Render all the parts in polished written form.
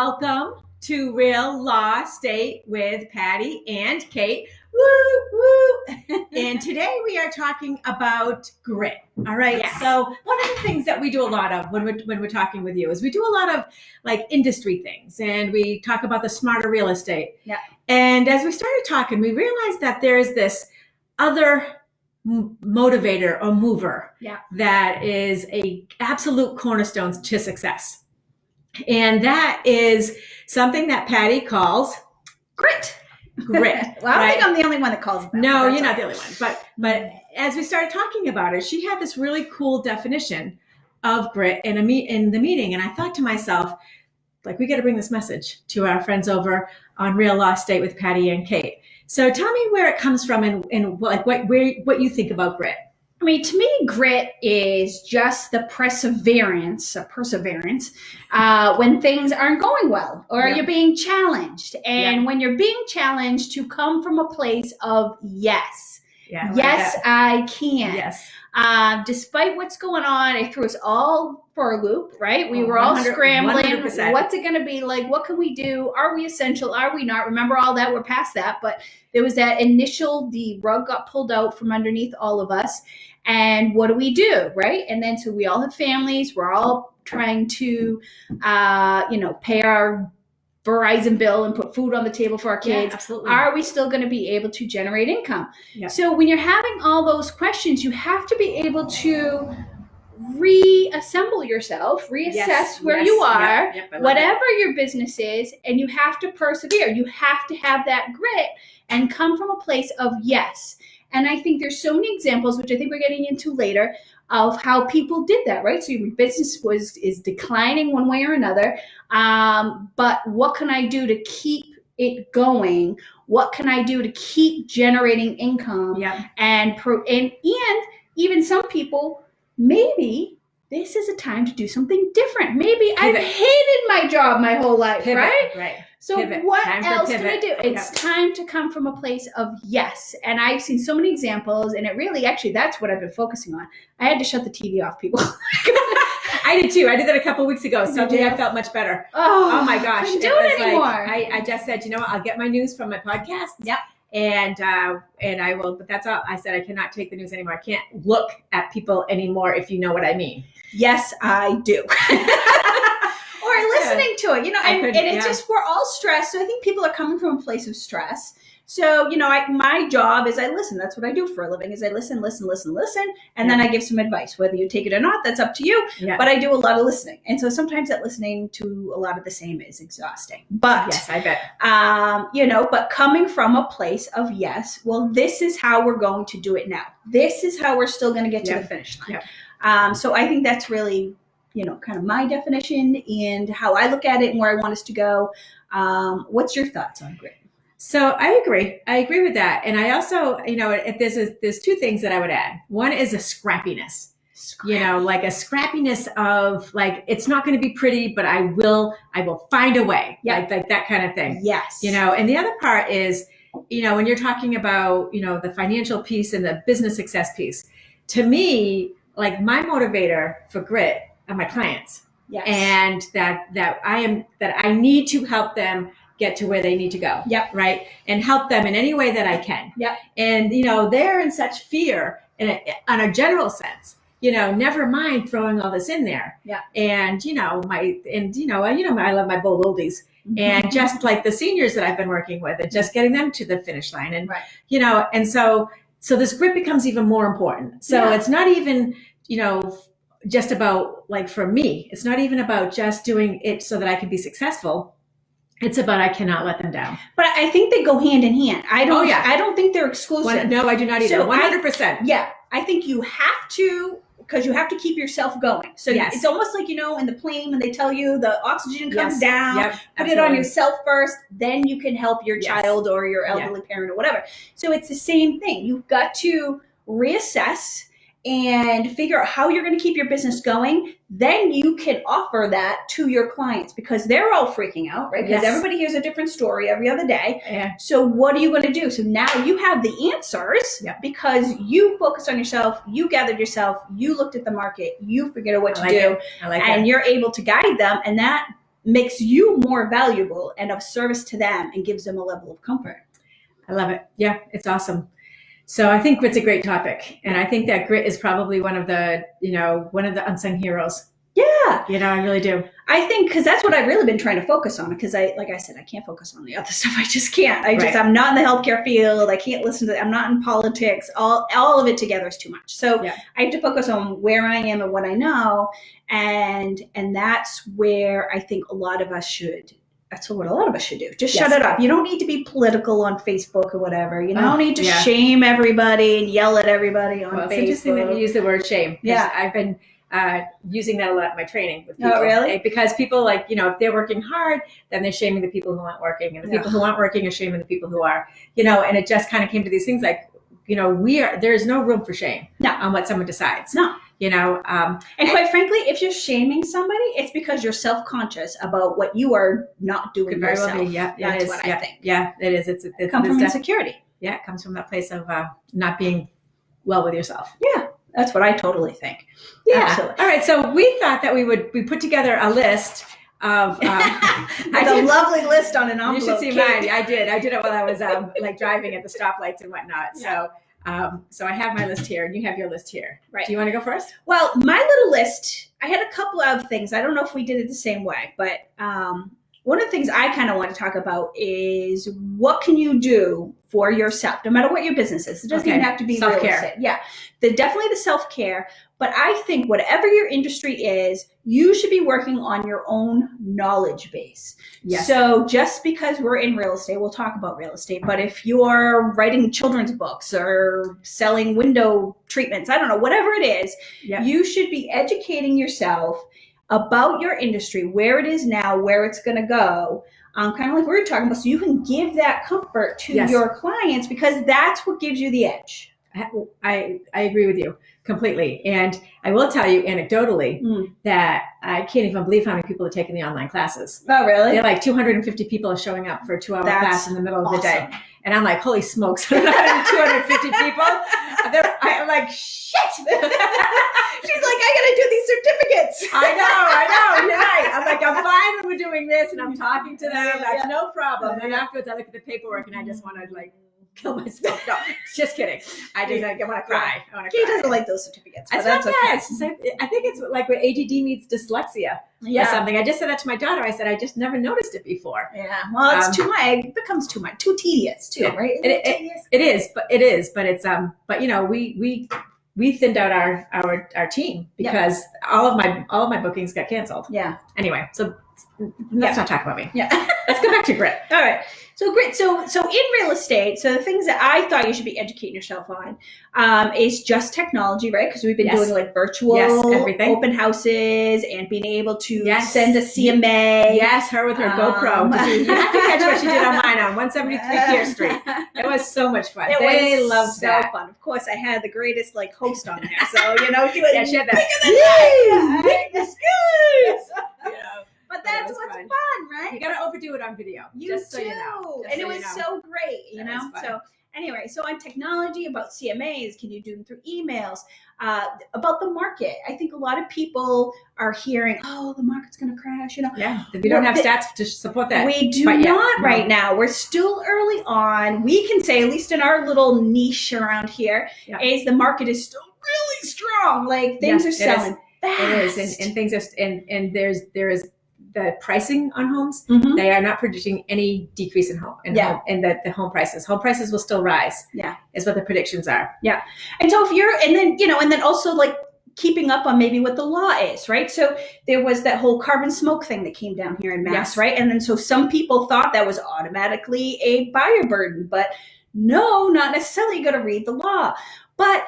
welcome to ReaLAWstate with Patti and Kate. Woo, woo. And today we are talking about grit. All right. Yes. So one of the things that we do a lot of when we're talking with you is we do a lot of like industry things, and we talk about the smarter real estate. Yeah. And as we started talking, we realized that there is this other motivator or mover that is a absolute cornerstone to success. And that is something that Patti calls grit. Well, I don't think I'm the only one that calls it that. No, you're not the only one. But as we started talking about it, she had this really cool definition of grit in the meeting. And I thought to myself, like, we got to bring this message to our friends over on ReaLAWstate with Patti and Kate. So tell me where it comes from and like what you think about grit. I mean, to me, grit is just the perseverance when things aren't going well or you're being challenged. And when you're being challenged, to come from a place of yes. Yeah, yes, I can. Yes. Despite what's going on, it threw us all for a loop, right? We were all scrambling. 100%. What's it going to be like? What can we do? Are we essential? Are we not? Remember all that? We're past that. But there was that initial, the rug got pulled out from underneath all of us. And what do we do, right? And then so we all have families. We're all trying to, pay our Verizon bill and put food on the table for our kids. Yeah, absolutely. Are we still going to be able to generate income? Yeah. So when you're having all those questions, you have to be able to reassemble yourself, reassess where you are, whatever your business is, and you have to persevere. You have to have that grit and come from a place of yes. And I think there's so many examples, which I think we're getting into later, of how people did that, right? So your business is declining one way or another. But what can I do to keep it going? What can I do to keep generating income? Yeah. And even some people, maybe this is a time to do something different. Maybe I've hated my job my whole life, right? Right. So what else can I do? It's time to come from a place of yes. And I've seen so many examples, and it really, actually, that's what I've been focusing on. I had to shut the TV off, people. I did too. I did that a couple of weeks ago. Suddenly I felt much better. Oh my gosh. I couldn't do it anymore. I just said, you know what? I'll get my news from my podcast. Yep. And I will, but that's all. I said, I cannot take the news anymore. I can't look at people anymore, if you know what I mean. Yes, I do. Or listening to it, and it's just, we're all stressed. So I think people are coming from a place of stress. So, my job is I listen. That's what I do for a living, is I listen. And then I give some advice. Whether you take it or not, that's up to you. Yeah. But I do a lot of listening. And so sometimes that listening to a lot of the same is exhausting. But yes, I bet. But coming from a place of yes, well, this is how we're going to do it now. This is how we're still going to get to the finish line. Yeah. So I think that's really, kind of my definition and how I look at it and where I want us to go. What's your thoughts on grit? So I agree with that. And I also, if there's two things that I would add. One is a scrappiness, like a scrappiness of like, it's not going to be pretty, but I will find a way, like that kind of thing. Yes. And the other part is, when you're talking about, the financial piece and the business success piece, to me, like my motivator for grit are my clients. Yes. And that I need to help them get to where they need to go. Yep. Right. And help them in any way that I can. Yep. And, they're in such fear on a general sense, never mind throwing all this in there. Yeah. And, I love my bold oldies. Mm-hmm. And just like the seniors that I've been working with and just getting them to the finish line. And, and so this grit becomes even more important. So it's not even, just about, like, for me, it's not even about just doing it so that I can be successful. It's about, I cannot let them down. But I think they go hand in hand. I don't think they're exclusive. No, I do not either. So 100%. I think you have to, because you have to keep yourself going. So it's almost like, in the plane when they tell you the oxygen comes down, put it on yourself first, then you can help your child or your elderly parent or whatever. So it's the same thing. You've got to reassess and figure out how you're going to keep your business going. Then you can offer that to your clients because they're all freaking out, right? Because everybody hears a different story every other day. Yeah. So what are you going to do? So now you have the answers because you focused on yourself, you gathered yourself, you looked at the market, you figured out what to do, and you're able to guide them. And that makes you more valuable and of service to them and gives them a level of comfort. I love it. Yeah, it's awesome. So I think grit's a great topic. And I think that grit is probably one of the unsung heroes. Yeah. I really do. I think because that's what I've really been trying to focus on, because like I said, I can't focus on the other stuff. I just can't. I'm not in the healthcare field. I can't listen to I'm not in politics. All of it together is too much. So I have to focus on where I am and what I know. And that's where I think a lot of us should. That's what a lot of us should do. Just shut it up. You don't need to be political on Facebook or whatever. You don't need to shame everybody and yell at everybody on Facebook. It's interesting that you use the word shame. Yeah. I've been using that a lot in my training with people. Oh, really? Because people if they're working hard, then they're shaming the people who aren't working. And the people who aren't working are shaming the people who are. And it just kind of came to these things like, there's no room for shame on what someone decides. No. And quite frankly, if you're shaming somebody, it's because you're self-conscious about what you are not doing yourself. That's what I think. Yeah, it is. It comes from insecurity. Yeah, it comes from that place of not being well with yourself. Yeah, that's what I totally think. Yeah. Absolutely. All right, so we thought that we put together a list of a lovely list on an envelope. You should see mine. I did it while I was driving at the stoplights and whatnot. Yeah. So I have my list here, and you have your list here. Right. Do you want to go first? Well, my little list, I had a couple of things. I don't know if we did it the same way, but one of the things I kind of want to talk about is what can you do for yourself, no matter what your business is. It doesn't even have to be self-care. real estate. Yeah, definitely the self-care. But I think whatever your industry is, you should be working on your own knowledge base. Yes. So just because we're in real estate, we'll talk about real estate, but if you're writing children's books or selling window treatments, I don't know, whatever it is, you should be educating yourself about your industry, where it is now, where it's going to go, kind of like we were talking about, so you can give that comfort to your clients, because that's what gives you the edge. I agree with you completely. And I will tell you anecdotally that I can't even believe how many people are taking the online classes. Oh, really? They're like 250 people are showing up for a 2-hour class in the middle of the day. And I'm like, holy smokes, 250 people? I'm like, shit. She's like, I got to do these certificates. I know. You're right. I'm like, I'm fine when we're doing this and I'm talking to them. That's no problem. And afterwards, I look at the paperwork and I just want to kill myself. No, just kidding. I want to cry. Kate doesn't like those certificates. It's not bad. I think it's like when ADD meets dyslexia or something. I just said that to my daughter. I said, I just never noticed it before. Yeah. Well, it's too much. It becomes too much. Too tedious too, right? It is. But it's we thinned out our team because all of my bookings got canceled. Yeah. Anyway, so let's not talk about me. Yeah. Let's go back to grit. All right. So grit. So in real estate, so the things that I thought you should be educating yourself on is just technology, right? Because we've been doing like virtual open houses and being able to send a CMA. Yes, her with her GoPro. You have to catch what she did on mine on 173 Pier Street. It was so much fun. They loved that. So fun. Of course, I had the greatest host on there. So she had that. That's good. But But that's what's fun. Right? You gotta overdo it on video. Just so you know. And it was so great, you know? So anyway, so on technology, about CMAs, can you do them through emails? About the market. I think a lot of people are hearing, oh, the market's going to crash, you know? Yeah, we don't have stats to support that. We do not right now. We're still early on. We can say, at least in our little niche around here, is the market is still really strong. Like things are selling fast. It is, and things are, and there is the pricing on homes. Mm-hmm. They are not predicting any decrease in home, and the home prices will still rise. Yeah, is what the predictions are. Yeah, and so if you're, and then also like keeping up on maybe what the law is, right? So there was that whole carbon smoke thing that came down here in Mass, right? And then so some people thought that was automatically a buyer burden, but no, not necessarily. You got to read the law, but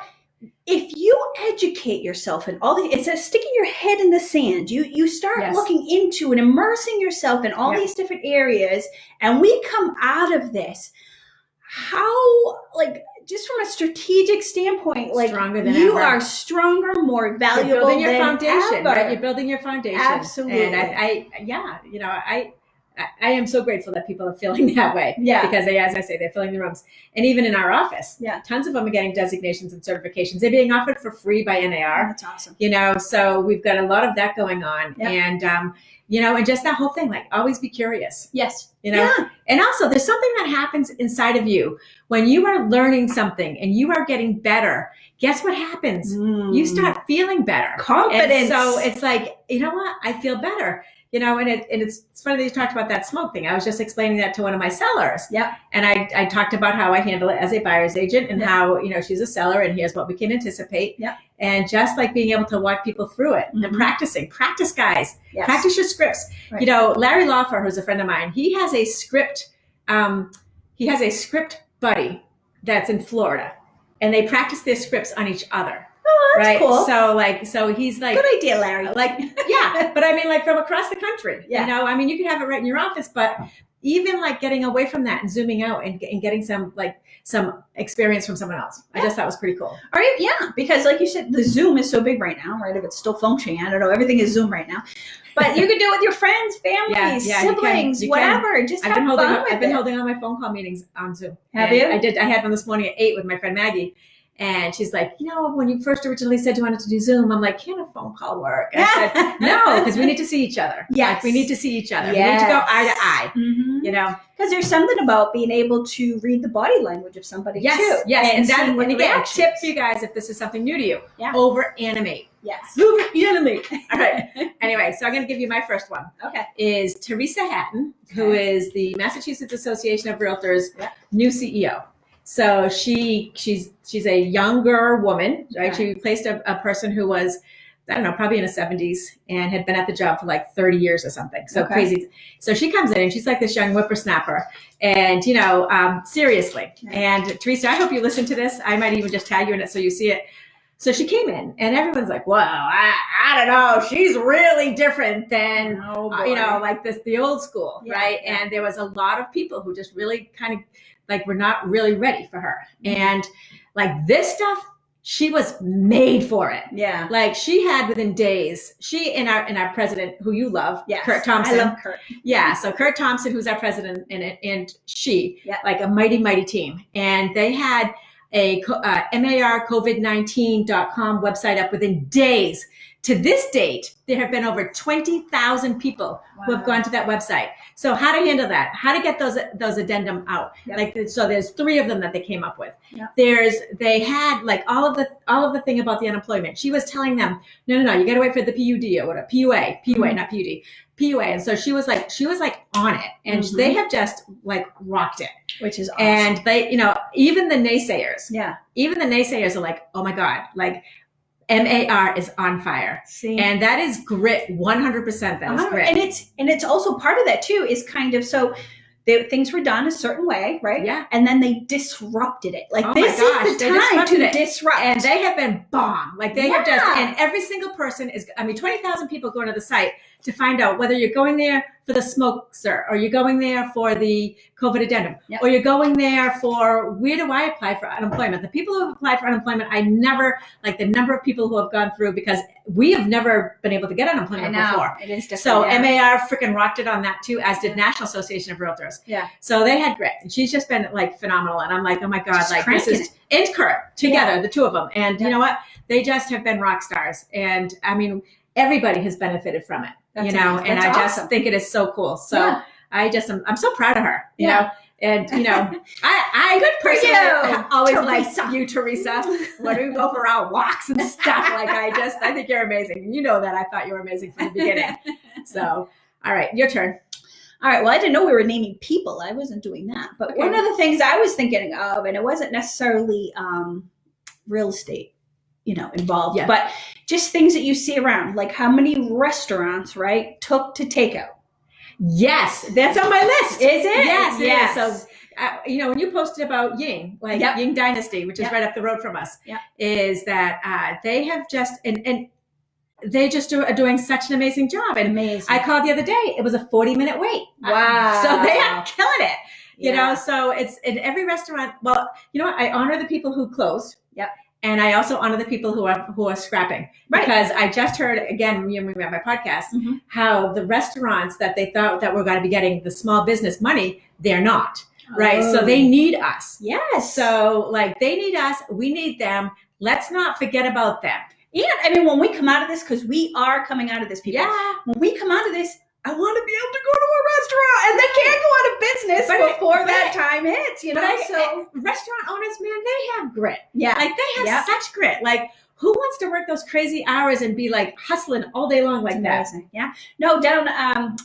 if you educate yourself in all the, instead of sticking your head in the sand, you start looking into and immersing yourself in all these different areas, and we come out of this, how, like, just from a strategic standpoint, like, stronger than you ever. Are stronger, more valuable. You're building your than foundation, ever. Right? You're building your foundation. Absolutely. And I I am so grateful that people are feeling that way. Yeah. Because they, as I say, they're filling the rooms. And even in our office, tons of them are getting designations and certifications. They're being offered for free by NAR. That's awesome. You know, so we've got a lot of that going on. Yep. And, you know, and just that whole thing, like always be curious. Yes. You know, and also there's something that happens inside of you when you are learning something and you are getting better. Guess what happens? You start feeling better. Confidence. And so it's like, you know what? I feel better. You know, and it's funny that you talked about that smoke thing. I was just explaining that to one of my sellers. Yeah. And I talked about how I handle it as a buyer's agent and how, you know, she's a seller and here's what we can anticipate. Yeah. And just like being able to walk people through it and practicing. Practice, guys. Yes. Practice your scripts. Right. You know, Larry Lawfer, who's a friend of mine, he has a script buddy that's in Florida. And they practice their scripts on each other. Oh, that's right. cool. So he's like, good idea, Larry. Like, yeah, but I mean, like from across the country, you know, I mean, you can have it right in your office, but even like getting away from that and zooming out and getting some experience from someone else. I just thought was pretty cool. All right. Yeah. Because like you said, the Zoom is so big right now, right? If it's still functioning, I don't know. Everything is Zoom right now, but you can do it with your friends, families, siblings, whatever. Just have fun with it. I've been holding all my phone call meetings on Zoom. Have you? I did. I had one this morning at 8 with my friend Maggie. And she's like, you know, when you first originally said you wanted to do Zoom, I'm like, can a phone call work? I said, no, because we need to see each other. Yes. Like, we need to see each other. Yes. We need to go eye to eye, you know? Because there's something about being able to read the body language of somebody too. Yes. And again, tip for you guys, if this is something new to you, over animate. Yes. Over animate. All right. Anyway, so I'm going to give you my first one. Okay. Is Teresa Hatton, who is the Massachusetts Association of Realtors' new CEO. So she's a younger woman, right? She replaced a person who was, I don't know, probably in her 70s and had been at the job for like 30 years or something. So crazy. So she comes in and she's like this young whippersnapper. And, you know, seriously. And Teresa, I hope you listen to this. I might even just tag you in it so you see it. So she came in and everyone's like, well, I don't know. She's really different than, you know, like the old school, right? And there was a lot of people who just really kind of like were not really ready for her. And like this stuff, she was made for it. Yeah. Like she had within days, she and our president, who you love, Kurt Thompson. I love Kurt. Yeah. So Kurt Thompson, who's our president, and she, like a mighty, mighty team. And they had a marcovid19.com website up within days. To this date, there have been over 20,000 people who have gone to that website. So how to handle that? How to get those addendum out? Like, so there's 3 of them that they came up with. They had like all of the thing about the unemployment. She was telling them, no, you got to wait for the PUD or whatever, PUA, not PUD, PUA. And so she was like on it, and they have just like rocked it, which is awesome. And they, you know, even the naysayers are like, oh my God, like, MAR is on fire. See? And that is grit, 100%. That is grit. And it's also part of that too, is kind of, so things were done a certain way, right? Yeah. And then they disrupted it. Like, this is the time to disrupt. And they have been bomb. Like they have just, and every single person is, 20,000 people going to the site to find out whether you're going there for the smoke, sir, or you're going there for the COVID addendum, or you're going there for, where do I apply for unemployment? The people who have applied for unemployment, I never, like the number of people who have gone through, because we have never been able to get unemployment before. It is different. So MAR freaking rocked it on that too, as did National Association of Realtors. Yeah. So they had grit, and she's just been like phenomenal. And I'm like, oh my God, just like this is, and Kurt together, the 2 of them. And you know what? They just have been rock stars. And I mean, everybody has benefited from it. That's amazing. And I just think it is so cool. So I'm so proud of her, you know, and you know, I good personally always like you, Teresa, when we go for our walks and stuff. Like I think you're amazing. You know that I thought you were amazing from the beginning. So, all right, your turn. All right. Well, I didn't know we were naming people. I wasn't doing that. But one of the things I was thinking of, and it wasn't necessarily real estate, you know, involved, but just things that you see around, like how many restaurants, right, took to takeout. Yes, that's on my list. Is it? Yes. So, you know, when you posted about Ying, like Ying Dynasty, which is right up the road from us, is that they have just, and they just are doing such an amazing job. And I called the other day, it was a 40-minute wait. Wow. So they are killing it, you know, so it's in every restaurant. Well, you know what? I honor the people who closed. Yep. And I also honor the people who are scrapping, because I just heard, again, you remember my podcast, how the restaurants that they thought that were going to be getting the small business money, they're not. Right. So they need us. Yes. So like they need us. We need them. Let's not forget about them. And I mean, when we come out of this, because we are coming out of this, people. Yeah. When we come out of this, I want to be able to go to a restaurant, and they can't go out of business before that time hits, you know? So restaurant owners, man, they have grit. Yeah. Like they have such grit. Like, who wants to work those crazy hours and be like hustling all day long like that? Yeah. No, down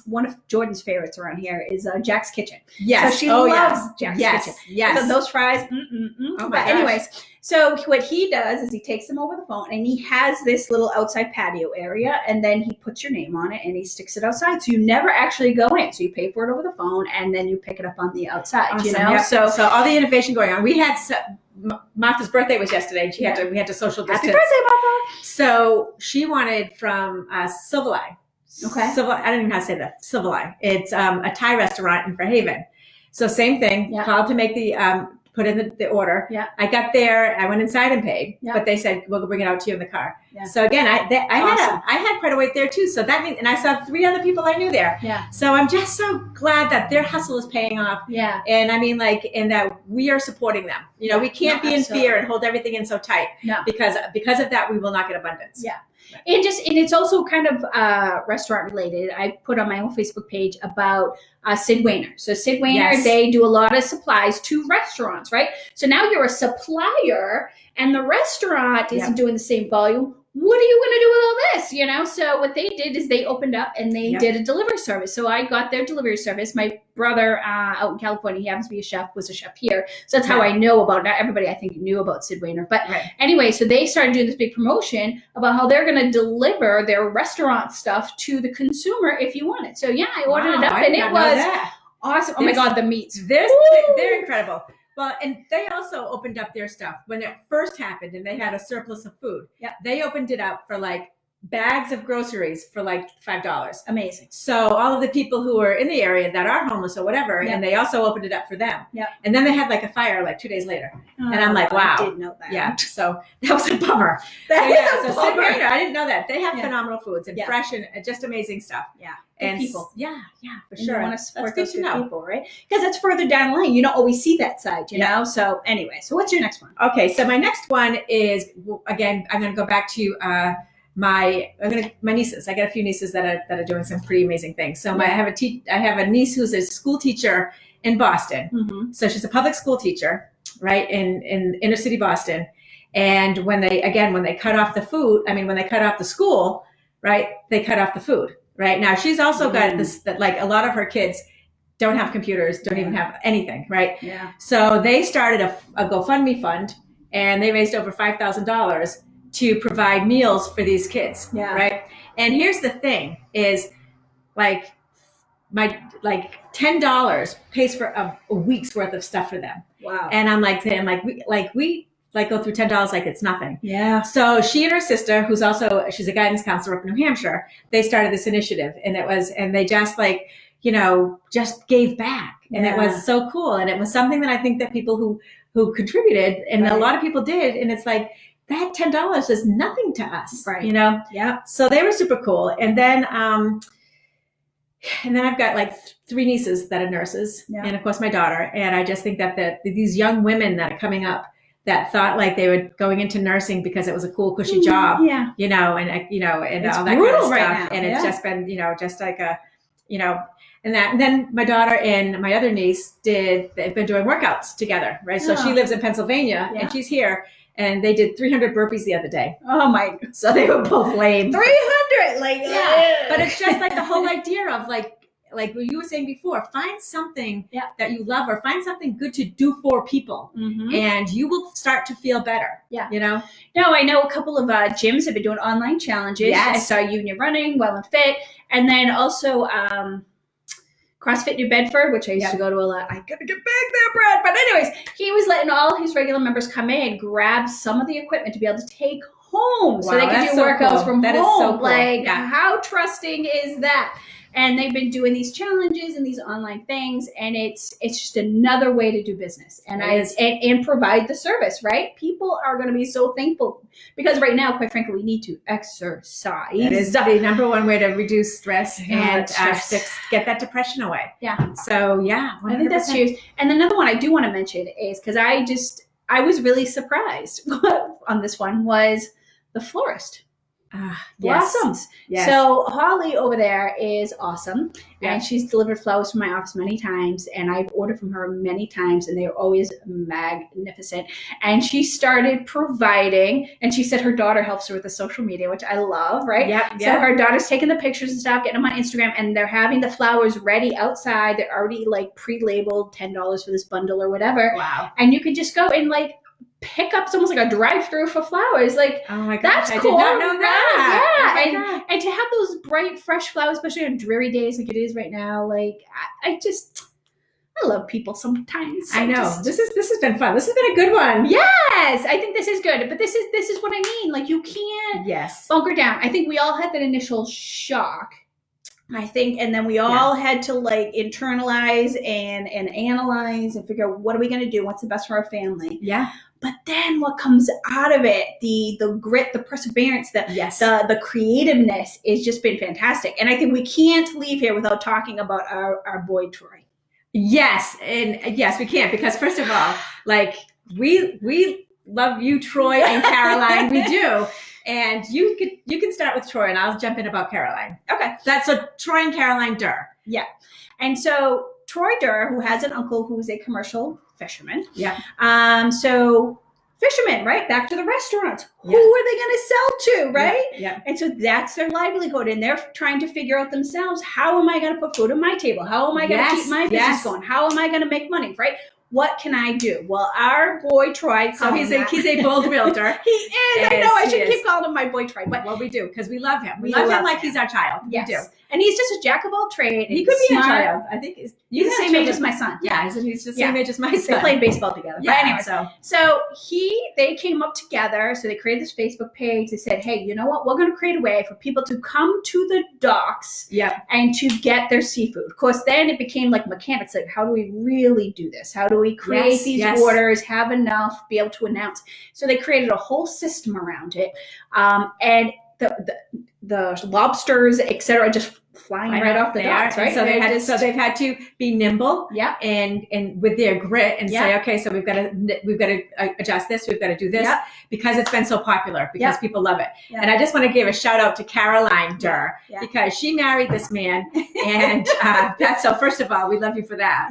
one of Jordan's favorites around here is Jack's Kitchen. Yes. So she loves Jack's Kitchen. Yes. So those fries. Oh but anyways, so what he does is he takes them over the phone, and he has this little outside patio area, and then he puts your name on it and he sticks it outside. So you never actually go in. So you pay for it over the phone, and then you pick it up on the outside. Awesome. You know. Yep. So all the innovation going on. We had Martha's birthday was yesterday. We had to social distance. Happy birthday, Martha. So she wanted from Silvereye. Okay. I don't even know how to say that. Silvereye. It's a Thai restaurant in Fairhaven. So same thing. Yeah. Called to make the put in the order. Yeah. I got there. I went inside and paid. Yeah. But they said we'll bring it out to you in the car. Yeah. So again, I Awesome. had quite a wait there too. So that means, and I saw 3 other people I knew there. Yeah. So I'm just so glad that their hustle is paying off. Yeah. And I mean, like, and that we are supporting them. You know, we can't be in fear and hold everything in so tight. No. Because of that, we will not get abundance. Yeah. And it's also kind of restaurant related. I put on my own Facebook page about Sid Wainer. So Sid Wainer, they do a lot of supplies to restaurants, right? So now you're a supplier, and the restaurant isn't doing the same volume. What are you going to do with all this? You know, so what they did is they opened up and they did a delivery service. So I got their delivery service. My brother out in California, he happens to be was a chef here. So that's how I know about, not everybody I think knew about Sid Wainer. But anyway, so they started doing this big promotion about how they're going to deliver their restaurant stuff to the consumer if you want it. So yeah, I ordered it up, and it was awesome. Oh my God, the meats. They're incredible. Well, and they also opened up their stuff when it first happened, and they had a surplus of food. Yeah. They opened it up for like bags of groceries for like $5. Amazing. So all of the people who are in the area that are homeless or whatever, and they also opened it up for them. Yeah. And then they had like a fire like 2 days later. And I'm like, wow. I didn't know that. Yeah. So that was a bummer. Sid Wainer, I didn't know that. They have phenomenal foods and fresh and just amazing stuff. Yeah. And people. Yeah, for and sure. You want to support those good people, right? Because it's further down the line. You don't always see that side, you know? So anyway, so what's your next one? Okay, so my next one is, again, I'm going to go back to my nieces. I got a few nieces that are doing some pretty amazing things. So I have a niece who's a school teacher in Boston. Mm-hmm. So she's a public school teacher, right, in inner city Boston. And when they cut off the food, when they cut off the school, right, they cut off the food. Right now, she's also got this, that like a lot of her kids don't have computers, don't even have anything, right? Yeah. So they started a GoFundMe fund, and they raised over $5,000 to provide meals for these kids, right? And here's the thing: is like $10 pays for a week's worth of stuff for them. Wow. And I'm like, we go through $10 like it's nothing. Yeah. So she and her sister, she's a guidance counselor up in New Hampshire, they started this initiative, and they just just gave back. And it was so cool. And it was something that I think that people who contributed, and a lot of people did. And it's like, that $10 is nothing to us, right? You know? Yeah. So they were super cool. And then I've got like 3 nieces that are nurses, and of course my daughter. And I just think that these young women that are coming up that thought like they were going into nursing because it was a cool, cushy job, and all that kind of stuff. Now. And it's just been, just like and then my daughter and my other niece they've been doing workouts together, right? So she lives in Pennsylvania and she's here, and they did 300 burpees the other day. Oh my God. So they were both lame. 300, but it's just like the whole idea of like what you were saying before, find something that you love, or find something good to do for people, and you will start to feel better. Yeah. You know? No, I know a couple of gyms have been doing online challenges. Yes. I saw Union Running, Well and Fit, and then also CrossFit New Bedford, which I used to go to a lot. I gotta get back there, Brad. But anyways, he was letting all his regular members come in, grab some of the equipment to be able to take home, so they could do workouts from home. That is so cool. Like, how trusting is that? And they've been doing these challenges and these online things, and it's just another way to do business and provide the service, right? People are going to be so thankful because right now, quite frankly, we need to exercise. It is the number one way to reduce stress and get that depression away. Yeah. So yeah, 100%. I think that's huge. And another one I do want to mention is because I was really surprised on this one was the florist. Blossoms. Yes. So Holly over there is awesome. And she's delivered flowers from my office many times, and I've ordered from her many times, and they're always magnificent. And she started providing, and she said her daughter helps her with the social media, which I love, right? Yep. So her daughter's taking the pictures and stuff, getting them on Instagram, and they're having the flowers ready outside. They're already like pre-labeled, $10 for this bundle or whatever. Wow. And you could just go and like pick up, it's almost like a drive-through for flowers. Like, oh my gosh, that's I cool. did not know that. Yeah. Oh and to have those bright, fresh flowers, especially on dreary days like it is right now, like I love people sometimes. I know. This has been fun. This has been a good one. Yes, I think this is good. But this is what I mean. Like, you can't bunker down. I think we all had that initial shock. I think, and then we all had to like internalize and analyze and figure out what are we going to do? What's the best for our family? Yeah. But then what comes out of it, the grit, the perseverance, the creativeness has just been fantastic. And I think we can't leave here without talking about our boy Troy. Yes. And yes, we can't, because first of all, like we love you, Troy and Caroline. We do. And you can start with Troy, and I'll jump in about Caroline. Okay. That's Troy and Caroline Durr. Yeah. And so Troy Durr, who has an uncle who's a commercial fisherman. Yeah. So fishermen, right? Back to the restaurants. Who are they going to sell to, right? Yeah. And so that's their livelihood, and they're trying to figure out themselves, how am I going to put food on my table? How am I going to keep my business going? How am I going to make money, right? What can I do? Well, our boy Troy. So he's a bold realtor. He is. I know. I should keep calling him my boy Troy, but well, we do, because we love him. We love him like he's our child. Yes. We do. And he's just a jack of all trades. He could be a child. I think he's the same age as my son. Yeah, he's just the same age as my son. They played baseball together. Yeah. But anyway, so they came up together. So they created this Facebook page. They said, hey, you know what? We're going to create a way for people to come to the docks and to get their seafood. Of course, then it became like mechanics. Like, how do we really do this? How do we create these orders, have enough, be able to announce? So they created a whole system around it. And the lobsters, et cetera, just flying right off the docks, right? So they've had to be nimble, and with their grit, and say, okay, so we've got to adjust this, we've got to do this, because it's been so popular, because people love it. And I just want to give a shout out to Caroline Durr, because she married this man, and that's so. First of all, we love you for that.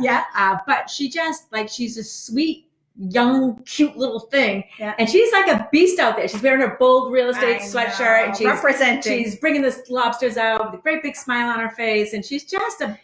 But she just she's a sweet, young, cute little thing, and she's like a beast out there. She's wearing her bold real estate sweatshirt, and she's representing. She's bringing the lobsters out with a great big smile on her face, and she's just a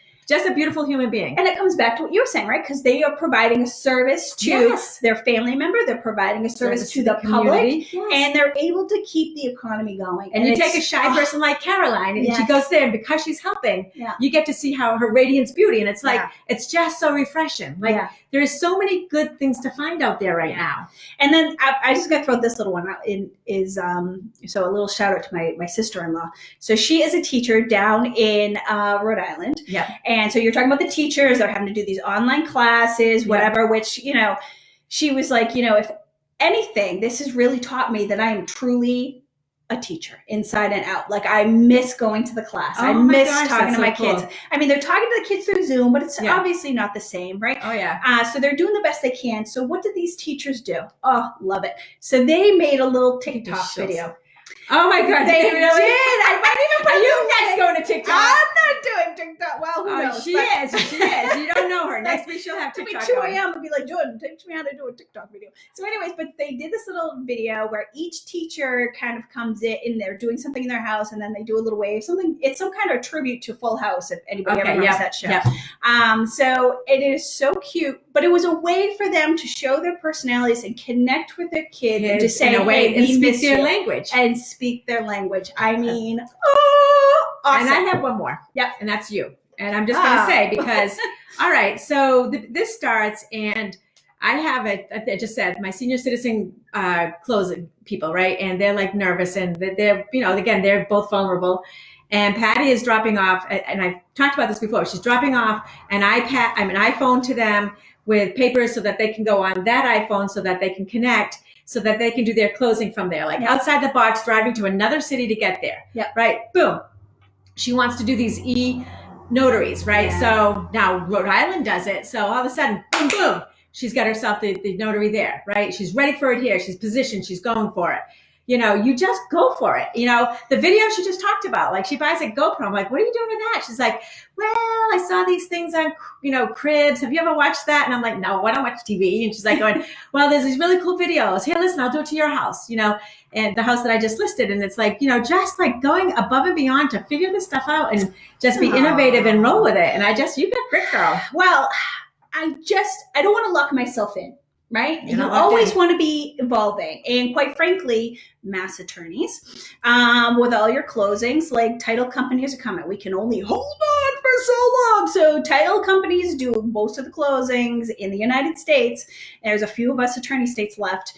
beautiful human being. And it comes back to what you were saying, right? Because they are providing a service to their family member. They're providing a service to the public, and they're able to keep the economy going. And you take a shy person like Caroline, and she goes there, and because she's helping, you get to see how her radiance beauty, and it's like it's just so refreshing. Like there's so many good things to find out there right now. And then I just gotta throw this little one out. So a little shout out to my sister-in-law. So she is a teacher down in Rhode Island. And so you're talking about the teachers, they're having to do these online classes, whatever, which, she was like, if anything, this has really taught me that I am truly a teacher inside and out. Like, I miss going to the class. I miss talking to my kids. I mean, they're talking to the kids through Zoom, but it's obviously not the same, right? Oh, yeah. So they're doing the best they can. So what did these teachers do? Oh, love it. So they made a little TikTok video. Oh my God, they really did. I might even put you next going to TikTok? I'm not doing TikTok. Well, who knows? She is. You don't know her. Next week she'll have TikTok. It'll be 2 a.m. and be like, Jordan, teach me how to do a TikTok video. So anyways, but they did this little video where each teacher kind of comes in, they're doing something in their house, and then they do a little wave. It's some kind of tribute to Full House, if anybody ever remembers that show. So it is so cute, but it was a way for them to show their personalities and connect with their kids and to say, hey, and speak their language. And speak their language. I mean, awesome. And I have one more. And that's you. And I'm just going to say, because, all right, so this starts, and I have I just said, my senior citizen closing people, right? And they're like nervous, and they're, again, they're both vulnerable. And Patti is dropping off, and I've talked about this before. She's dropping off an iPhone to them with papers so that they can go on that iPhone so that they can connect, so that they can do their closing from there. Like outside the box, driving to another city to get there. Yeah. Right. Boom. She wants to do these e-notaries, right? Yeah. So now Rhode Island does it. So all of a sudden, boom, boom, she's got herself the notary there, right? She's ready for it here. She's positioned. She's going for it. You know, you just go for it. You know, the video she just talked about, like she buys a GoPro. I'm like, what are you doing with that? She's like, well, I saw these things on, Cribs. Have you ever watched that? And I'm like, no, I don't watch TV. And she's like going, well, there's these really cool videos. Here, listen, I'll do it to your house, and the house that I just listed. And it's like, just like going above and beyond to figure this stuff out and just be innovative and roll with it. And you got grit, girl. Well, I don't want to lock myself in. Right? You always want to be evolving. And quite frankly, mass attorneys, with all your closings, like title companies are coming. We can only hold on for so long. So title companies do most of the closings in the United States. There's a few of us attorney states left.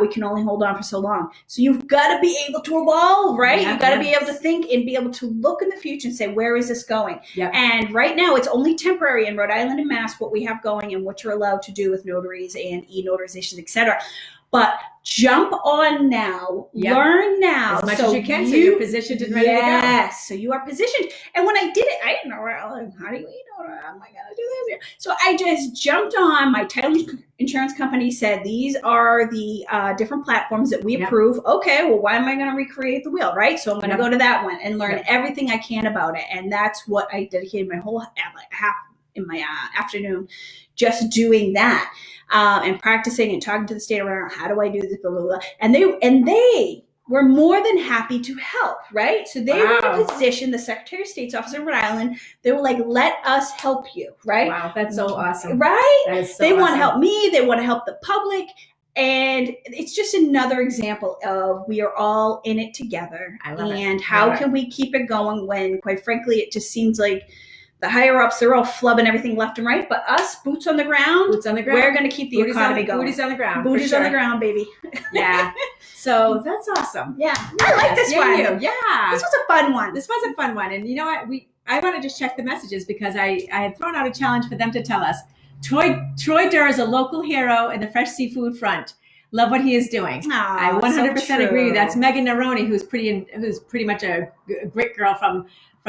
We can only hold on for so long. So you've got to be able to evolve, right? You've got to be able to think and be able to look in the future and say, where is this going? Yep. And right now it's only temporary in Rhode Island and Mass, what we have going and what you're allowed to do with notaries and e-notarizations, et cetera. But jump on now, learn now. As much as you can, so you're positioned and ready to go. Yes, so you are positioned. And when I did it, I didn't know, how do you am I going to do this here? So I just jumped on. My title insurance company said, these are the different platforms that we approve. Okay, well, why am I going to recreate the wheel, right? So I'm going to go to that one and learn everything I can about it. And that's what I dedicated my whole half in my afternoon just doing that. And practicing and talking to the state around, how do I do this, blah, blah, blah. And they were more than happy to help, right? So they were in a position, the Secretary of State's office in Rhode Island, they were like, let us help you, right? Wow, that's so awesome. Right? That is so they awesome. Want to help me, they want to help the public. And it's just another example of we are all in it together. I love it. And how can we keep it going when, quite frankly, it just seems like the higher ups, they're all flubbing everything left and right. But us, boots on the ground, we're going to keep the economy going. Booties on the ground. Booties on the ground, baby. Yeah. So that's awesome. Yeah. I like this one. Yeah. This was a fun one. This was a fun one. And you know what? I want to just check the messages because I had thrown out a challenge for them to tell us. Troy Durr is a local hero in the fresh seafood front. Love what he is doing. I 100% agree. That's Megan Neroni, who's pretty much a grit girl from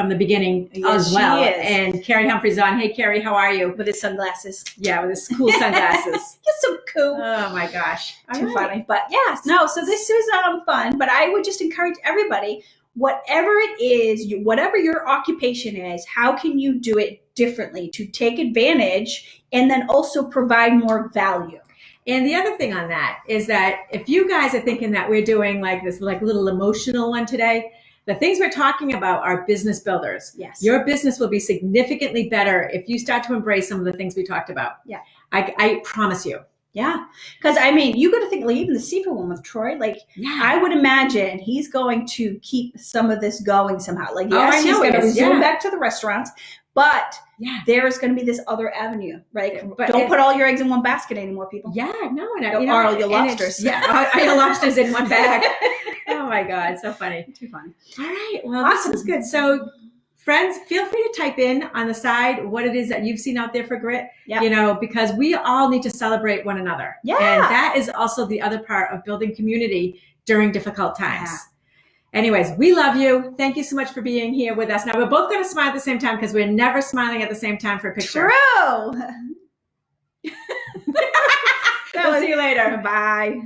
the beginning as well. She is. And Carrie Humphrey's on. Hey, Carrie, how are you? With his sunglasses. Yeah, with his cool sunglasses. You're so cool. Oh my gosh. Too funny. But yes, no, so this was fun. But I would just encourage everybody, whatever it is, whatever your occupation is, how can you do it differently to take advantage and then also provide more value? And the other thing on that is that if you guys are thinking that we're doing like this like little emotional one today, the things we're talking about are business builders. Yes. Your business will be significantly better if you start to embrace some of the things we talked about. Yeah. I promise you. Yeah. Because, you got to think, like, even the seafood one with Troy, I would imagine he's going to keep some of this going somehow. Like, yes, he's going to resume back to the restaurants, but there is going to be this other avenue, right? But don't put all your eggs in one basket anymore, people. Yeah, no. Or all your lobsters. All your lobsters in one bag. Oh my God, so funny. Too funny. All right, well, awesome. This is good. So, friends, feel free to type in on the side what it is that you've seen out there for grit, because we all need to celebrate one another. Yeah. And that is also the other part of building community during difficult times. Yeah. Anyways, we love you. Thank you so much for being here with us. Now, we're both going to smile at the same time because we're never smiling at the same time for a picture. True. We'll see you later. Bye.